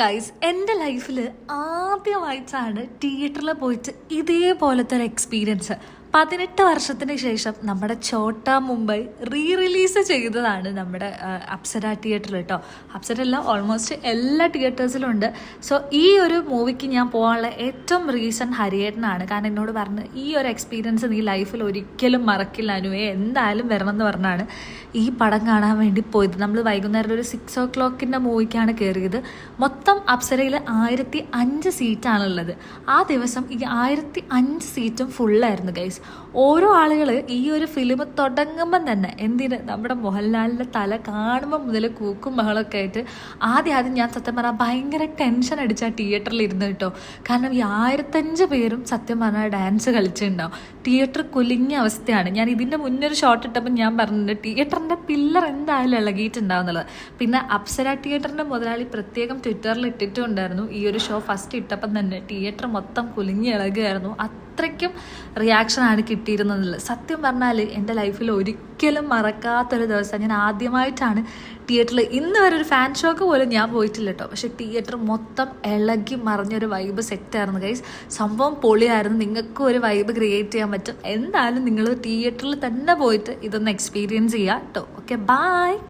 Guys, എൻ്റെ ലൈഫിൽ ആദ്യമായിട്ടാണ് തിയേറ്ററിൽ പോയിട്ട് ഇതേപോലത്തെ ഒരു എക്സ്പീരിയൻസ് 18 വർഷത്തിന് ശേഷം നമ്മുടെ ഛോട്ടാ മുംബൈ റിലീസ് ചെയ്തതാണ് നമ്മുടെ അപ്സര തിയേറ്ററിൽ കേട്ടോ. അപ്സരല്ല, ഓൾമോസ്റ്റ് എല്ലാ തിയേറ്റേഴ്സിലും ഉണ്ട്. സോ ഈ ഒരു മൂവിക്ക് ഞാൻ പോകാനുള്ള ഏറ്റവും റീസൺ ഹരിയേട്ടനാണ്. കാരണം എന്നോട് പറഞ്ഞ് ഈ ഒരു എക്സ്പീരിയൻസ് നീ ലൈഫിൽ ഒരിക്കലും മറക്കില്ല അനുവേ, എന്തായാലും വരണം എന്ന് പറഞ്ഞാണ് ഈ പടം കാണാൻ വേണ്ടി പോയത്. നമ്മൾ വൈകുന്നേരം ഒരു 6 o'clock മൂവിക്കാണ് കയറിയത്. മൊത്തം അപ്സരയിൽ 1005 സീറ്റാണുള്ളത്. ആ ദിവസം ഈ 1005 സീറ്റും ഫുള്ളായിരുന്നു ഗൈസ്. ഓരോ ആളുകൾ ഈ ഒരു ഫിലിം തുടങ്ങുമ്പം തന്നെ എന്തിന് നമ്മുടെ മോഹൻലാലിൻ്റെ തല കാണുമ്പോൾ മുതൽ കൂക്കും ബഹളമൊക്കെ ആയിട്ട് ആദ്യം ഞാൻ സത്യം പറഞ്ഞാൽ ഭയങ്കര ടെൻഷൻ അടിച്ച തിയേറ്ററിൽ ഇരുന്ന് കേട്ടോ. കാരണം ഈ 1005 പേരും സത്യം പറഞ്ഞാൽ ഡാൻസ് കളിച്ചിട്ടുണ്ടാവും. തിയേറ്റർ കുലുങ്ങിയ അവസ്ഥയാണ്. ഞാൻ ഇതിൻ്റെ മുന്നേ ഒരു ഷോട്ട് ഇട്ടപ്പോൾ ഞാൻ പറഞ്ഞിട്ടുണ്ട് തിയേറ്ററിൻ്റെ പില്ലർ എന്തായാലും ഇളകിയിട്ടുണ്ടാവും എന്നുള്ളത്. പിന്നെ അപ്സര തിയേറ്ററിൻ്റെ മുതലാളി പ്രത്യേകം ട്വിറ്ററിൽ ഇട്ടിട്ടുണ്ടായിരുന്നു, ഈ ഒരു ഷോ ഫസ്റ്റ് ഇട്ടപ്പം തന്നെ തിയേറ്റർ മൊത്തം കുലുങ്ങി ഇളകുകയായിരുന്നു. അത്രയ്ക്കും റിയാക്ഷനാണ് കിട്ടിയിരുന്നത്. സത്യം പറഞ്ഞാൽ എൻ്റെ ലൈഫിൽ ഒരിക്കലും മറക്കാത്തൊരു ദിവസം. ഞാൻ ആദ്യമായിട്ടാണ് തിയേറ്ററിൽ ഇന്ന് വരെ ഒരു ഫാൻ ഷോക്ക് പോലും ഞാൻ പോയിട്ടില്ല കേട്ടോ. പക്ഷെ തിയേറ്റർ മൊത്തം ഇളകി മറിഞ്ഞൊരു വൈബ് സെറ്റായിരുന്നു ഗൈസ്. സംഭവം പൊളിയായിരുന്നു. നിങ്ങൾക്കും ഒരു വൈബ് ക്രിയേറ്റ് ചെയ്യാൻ പറ്റും. എന്തായാലും നിങ്ങൾ തിയേറ്ററിൽ തന്നെ പോയിട്ട് ഇതൊന്ന് എക്സ്പീരിയൻസ് ചെയ്യുക കേട്ടോ. Okay, by.